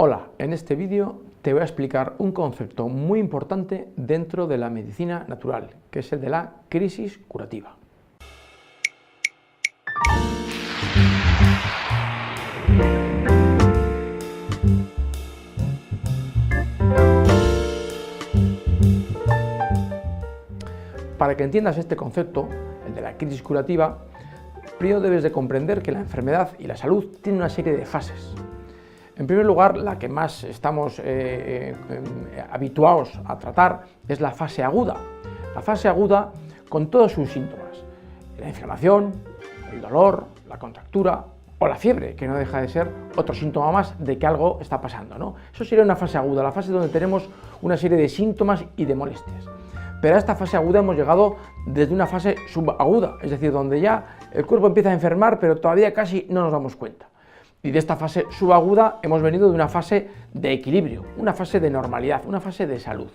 Hola, en este vídeo te voy a explicar un concepto muy importante dentro de la medicina natural, que es el de la crisis curativa. Para que entiendas este concepto, el de la crisis curativa, primero debes de comprender que la enfermedad y la salud tienen una serie de fases. En primer lugar, la que más estamos habituados a tratar es la fase aguda. La fase aguda con todos sus síntomas: la inflamación, el dolor, la contractura o la fiebre, que no deja de ser otro síntoma más de que algo está pasando, ¿no? Eso sería una fase aguda, la fase donde tenemos una serie de síntomas y de molestias. Pero a esta fase aguda hemos llegado desde una fase subaguda, es decir, donde ya el cuerpo empieza a enfermar, pero todavía casi no nos damos cuenta. Y de esta fase subaguda hemos venido de una fase de equilibrio, una fase de normalidad, una fase de salud.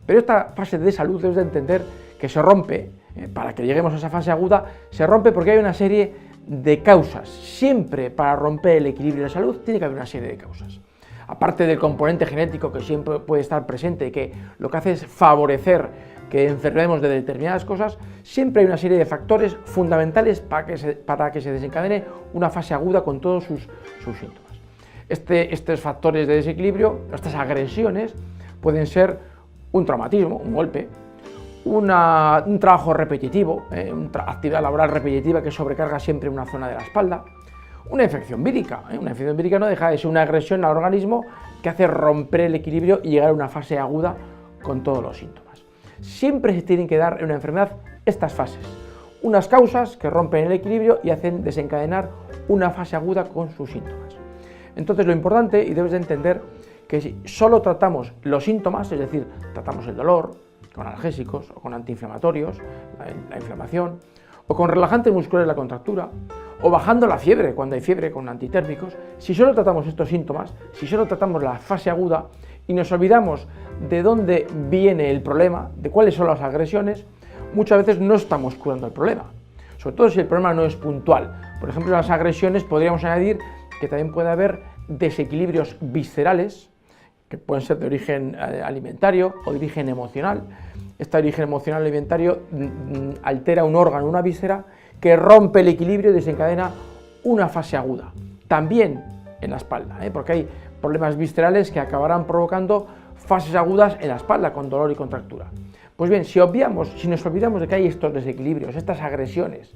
Pero esta fase de salud debes de entender que se rompe, para que lleguemos a esa fase aguda, se rompe porque hay una serie de causas. Siempre para romper el equilibrio de la salud tiene que haber una serie de causas. Aparte del componente genético que siempre puede estar presente y que lo que hace es favorecer que enfermemos de determinadas cosas, siempre hay una serie de factores fundamentales para que se desencadene una fase aguda con todos sus síntomas. Estos factores de desequilibrio, estas agresiones, pueden ser un traumatismo, un golpe, un trabajo repetitivo, una actividad laboral repetitiva que sobrecarga siempre una zona de la espalda, una infección vírica. Una infección vírica no deja de ser una agresión al organismo que hace romper el equilibrio y llegar a una fase aguda con todos los síntomas. Siempre se tienen que dar en una enfermedad estas fases, unas causas que rompen el equilibrio y hacen desencadenar una fase aguda con sus síntomas. Entonces lo importante, y debes de entender, que si solo tratamos los síntomas, es decir, tratamos el dolor con analgésicos o con antiinflamatorios, la inflamación, o con relajantes musculares la contractura, o bajando la fiebre cuando hay fiebre con antitérmicos, si solo tratamos estos síntomas, si solo tratamos la fase aguda y nos olvidamos de dónde viene el problema, de cuáles son las agresiones, muchas veces no estamos curando el problema, sobre todo si el problema no es puntual. Por ejemplo, en las agresiones podríamos añadir que también puede haber desequilibrios viscerales, que pueden ser de origen alimentario o de origen emocional. Este origen emocional alimentario altera un órgano, una víscera, que rompe el equilibrio y desencadena una fase aguda. También en la espalda, porque hay problemas viscerales que acabarán provocando fases agudas en la espalda con dolor y contractura. Pues bien, si nos olvidamos de que hay estos desequilibrios, estas agresiones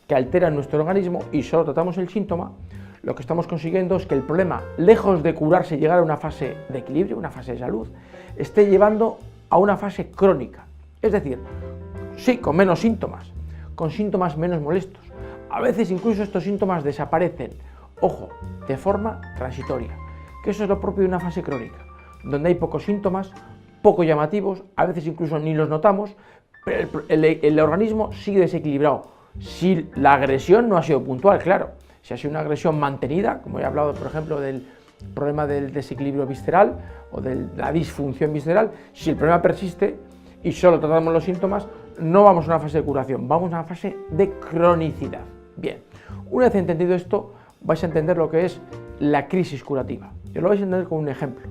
que alteran nuestro organismo y solo tratamos el síntoma, lo que estamos consiguiendo es que el problema, lejos de curarse y llegar a una fase de equilibrio, una fase de salud, esté llevando a una fase crónica. Es decir, sí, con menos síntomas, con síntomas menos molestos. A veces incluso estos síntomas desaparecen, ojo, de forma transitoria, que eso es lo propio de una fase crónica, donde hay pocos síntomas, poco llamativos, a veces incluso ni los notamos, pero el organismo sigue desequilibrado. Si la agresión no ha sido puntual, claro, si ha sido una agresión mantenida, como he hablado, por ejemplo, del problema del desequilibrio visceral o de la disfunción visceral, si el problema persiste y solo tratamos los síntomas, no vamos a una fase de curación, vamos a una fase de cronicidad. Bien, una vez entendido esto, vais a entender lo que es la crisis curativa. Yo lo vais a entender con un ejemplo.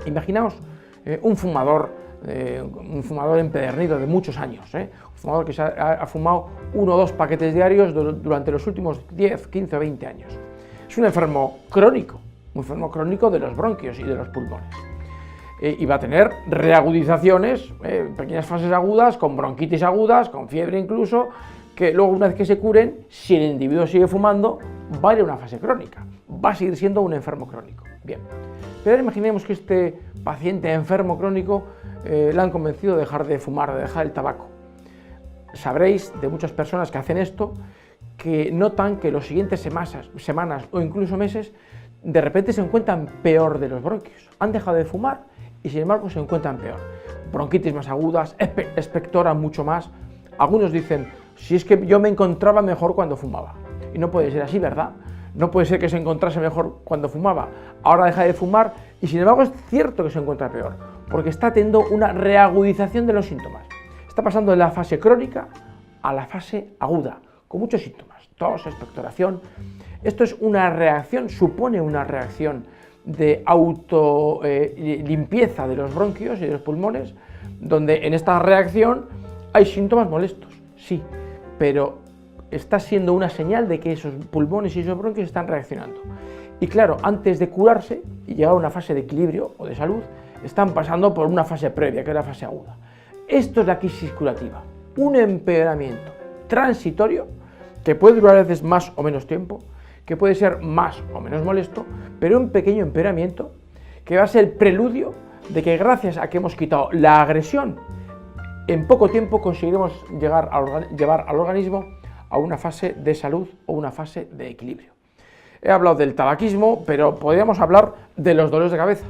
Imaginaos un fumador empedernido de muchos años, un fumador que ha fumado 1 o 2 paquetes diarios durante los últimos 10, 15 o 20 años. Es un enfermo crónico de los bronquios y de los pulmones. Y va a tener reagudizaciones, pequeñas fases agudas, con bronquitis agudas, con fiebre incluso, que luego una vez que se curen, si el individuo sigue fumando, va a ir a una fase crónica, va a seguir siendo un enfermo crónico. Bien, pero ahora imaginemos que este paciente enfermo crónico le han convencido de dejar de fumar, de dejar el tabaco. Sabréis de muchas personas que hacen esto, que notan que los siguientes semanas o incluso meses, de repente se encuentran peor de los bronquios. Han dejado de fumar y sin embargo se encuentran peor. Bronquitis más agudas, expectoran mucho más. Algunos dicen, si es que yo me encontraba mejor cuando fumaba. Y no puede ser así, ¿verdad? No puede ser que se encontrase mejor cuando fumaba. Ahora deja de fumar y sin embargo es cierto que se encuentra peor, porque está teniendo una reagudización de los síntomas. Está pasando de la fase crónica a la fase aguda, con muchos síntomas, tos, expectoración. Esto es una reacción, supone una reacción de auto limpieza de los bronquios y de los pulmones, donde en esta reacción hay síntomas molestos, sí, pero está siendo una señal de que esos pulmones y esos bronquios están reaccionando. Y claro, antes de curarse y llegar a una fase de equilibrio o de salud, están pasando por una fase previa, que es la fase aguda. Esto es la crisis curativa, un empeoramiento transitorio que puede durar a veces más o menos tiempo, que puede ser más o menos molesto, pero un pequeño empeoramiento que va a ser el preludio de que gracias a que hemos quitado la agresión, en poco tiempo conseguiremos llevar al organismo a una fase de salud o una fase de equilibrio. He hablado del tabaquismo, pero podríamos hablar de los dolores de cabeza.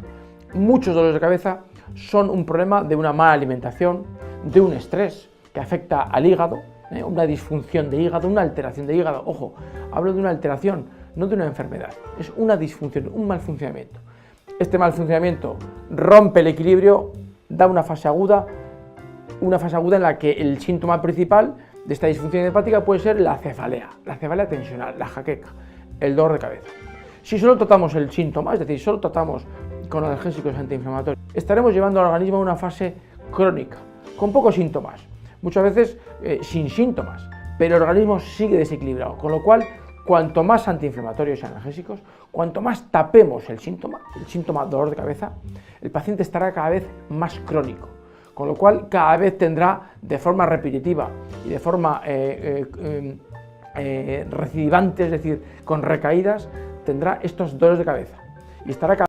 Muchos dolores de cabeza son un problema de una mala alimentación, de un estrés que afecta al hígado, una disfunción de hígado, una alteración de hígado. Ojo, hablo de una alteración, no de una enfermedad, es una disfunción, un mal funcionamiento. Este mal funcionamiento rompe el equilibrio, da una fase aguda en la que el síntoma principal de esta disfunción hepática puede ser la cefalea tensional, la jaqueca, el dolor de cabeza. Si solo tratamos el síntoma, es decir, solo tratamos con analgésicos antiinflamatorios, estaremos llevando al organismo a una fase crónica, con pocos síntomas, muchas veces sin síntomas, pero el organismo sigue desequilibrado, con lo cual, cuanto más antiinflamatorios y analgésicos, cuanto más tapemos el síntoma dolor de cabeza, el paciente estará cada vez más crónico, con lo cual cada vez tendrá de forma repetitiva y de forma recidivante, es decir, con recaídas, tendrá estos dolores de cabeza y estará